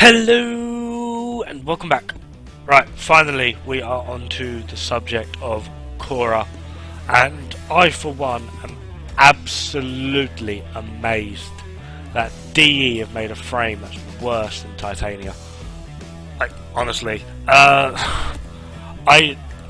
Hello and welcome back. Right, finally we are onto the subject of Khora, and I for one am absolutely amazed that DE have made a frame that's worse than Titania. Like, honestly, I'm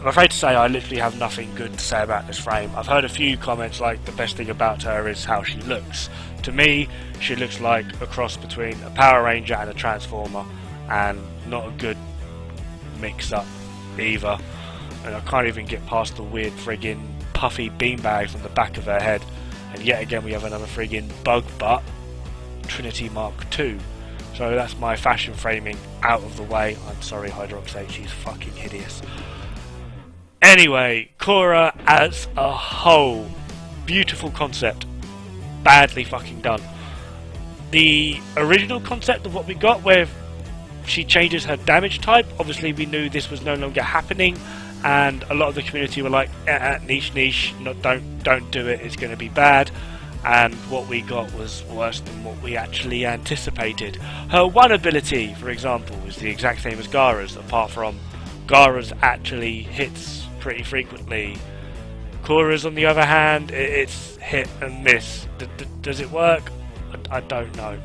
afraid to say I literally have nothing good to say about this frame. I've heard a few comments like the best thing about her is how she looks. To me, she looks like a cross between a Power Ranger and a Transformer, and not a good mix-up either. And I can't even get past the weird friggin' puffy beanbag from the back of her head. And yet again we have another friggin' bug butt, Trinity Mark II. So that's my fashion framing out of the way. I'm sorry, Hydroxate, she's fucking hideous. Anyway, Khora as a whole, beautiful concept, badly fucking done. The original concept of what we got, where she changes her damage type, obviously we knew this was no longer happening, and a lot of the community were like, niche, no, don't do it, it's going to be bad. And what we got was worse than what we actually anticipated. Her one ability, for example, is the exact same as Gara's, apart from Gara's actually hits pretty frequently. Khora's, on the other hand, it's hit and miss. Does it work? I don't know.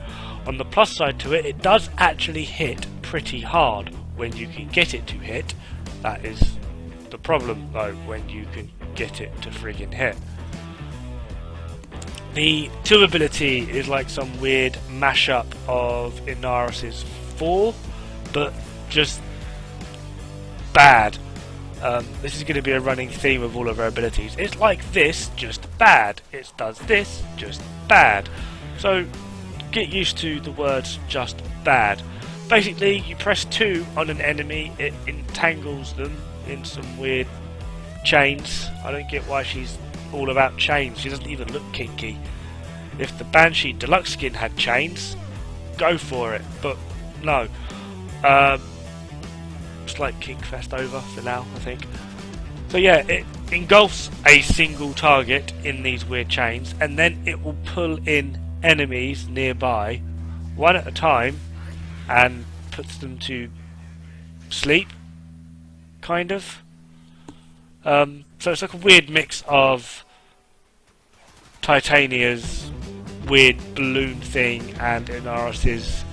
On the plus side to it, it does actually hit pretty hard when you can get it to hit. That is the problem, though, when you can get it to friggin' hit. The 2 ability is like some weird mashup of Inaris's 4, but just bad. This is going to be a running theme of all of her abilities. It's like this, just bad. It does this, just bad. So get used to the words just bad. Basically, you press 2 on an enemy, it entangles them in some weird chains. I don't get why she's all about chains. She doesn't even look kinky. If the Banshee Deluxe skin had chains, go for it, but no. It's like Kinkfest over for now, I think. So yeah, it engulfs a single target in these weird chains, and then it will pull in enemies nearby, one at a time, and puts them to sleep, kind of. So it's like a weird mix of Titania's weird balloon thing and Inaris's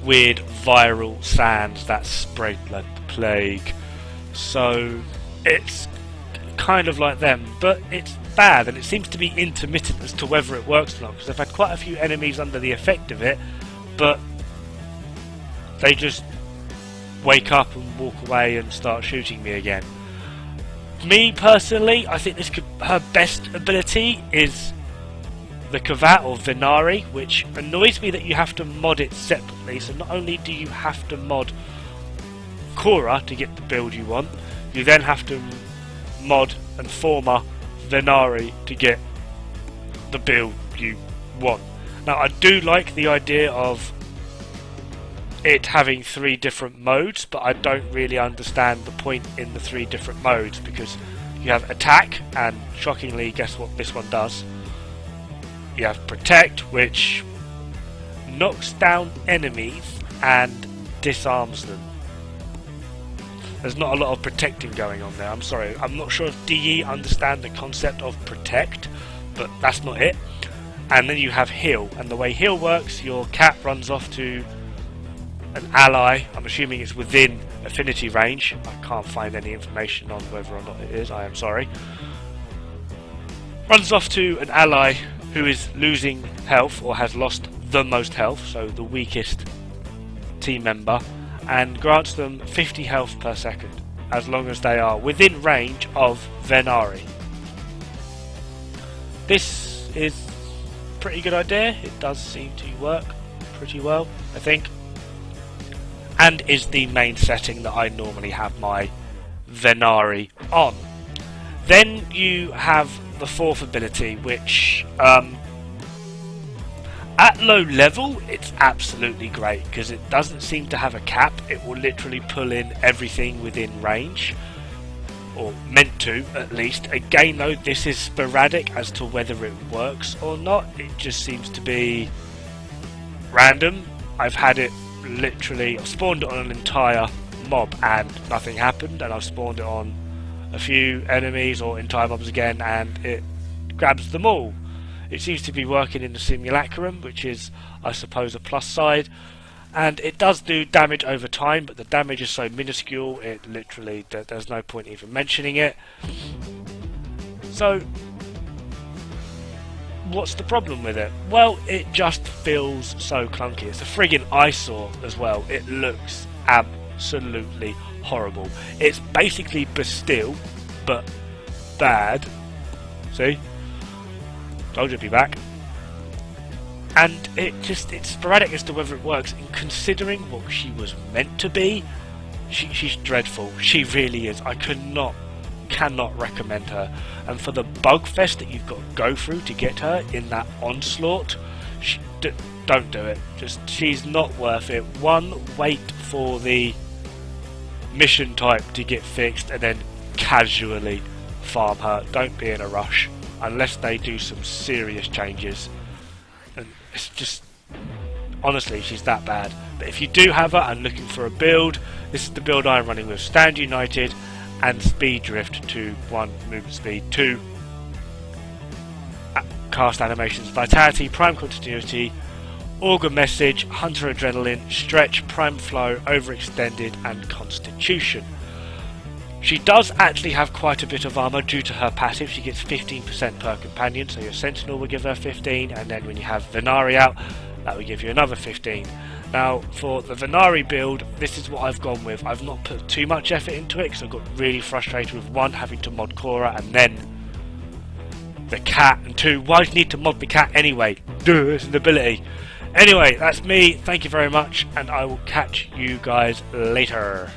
weird viral sands that spread like the plague. So it's kind of like them, but it's bad, and it seems to be intermittent as to whether it works or not, because I've had quite a few enemies under the effect of it, but they just wake up and walk away and start shooting me again. Me personally, I think her best ability is the Kavat or Venari, which annoys me that you have to mod it separately. So not only do you have to mod Khora to get the build you want, you then have to mod and former Venari to get the build you want. Now I do like the idea of it having 3 different modes, but I don't really understand the point in the 3 different modes, because you have attack, and shockingly, guess what this one does? You have protect, which knocks down enemies and disarms them. There's not a lot of protecting going on there, I'm sorry. I'm not sure if DE understand the concept of protect, but that's not it. And then you have heal, and the way heal works, your cat runs off to an ally. I'm assuming it's within affinity range. I can't find any information on whether or not it is, I am sorry. Runs off to an ally who is losing health, or has lost the most health, so the weakest team member, and grants them 50 health per second, as long as they are within range of Venari. This is a pretty good idea. It does seem to work pretty well, I think, and is the main setting that I normally have my Venari on. Then you have the 4th ability, which at low level it's absolutely great, because it doesn't seem to have a cap. It will literally pull in everything within range, or meant to at least. Again though, this is sporadic as to whether it works or not. It just seems to be random. I've had it literally, I've spawned it on an entire mob and nothing happened, and I've spawned it on a few enemies or entire mobs again and it grabs them all. It seems to be working in the simulacrum, which is, I suppose, a plus side, and it does do damage over time, but the damage is so minuscule, it literally, there's no point even mentioning it. So, what's the problem with it? Well, it just feels so clunky. It's a friggin' eyesore as well. It looks absolutely horrible. It's basically Bastille, but bad. See? Told you it'd be back. And it's sporadic as to whether it works, and considering what she was meant to be, she's dreadful. She really is. I cannot recommend her. And for the bug fest that you've got to go through to get her in that onslaught, don't do it. She's not worth it. One, wait for the mission type to get fixed and then casually farm her. Don't be in a rush unless they do some serious changes. And it's just, honestly, she's that bad. But if you do have her and looking for a build, this is the build I'm running with: Stand United and Speed Drift to 1 movement speed, 2 cast animations, Vitality, Prime Continuity, Augur Message, Hunter Adrenaline, Stretch, Prime Flow, Overextended and Constitution. She does actually have quite a bit of armour due to her passive. She gets 15% per companion, so your Sentinel will give her 15, and then when you have Venari out, that will give you another 15. Now, for the Venari build, this is what I've gone with. I've not put too much effort into it because I got really frustrated with 1, having to mod Khora, and then the cat, and 2, why do you need to mod the cat anyway? Duh, it's an ability. Anyway, that's me. Thank you very much, and I will catch you guys later.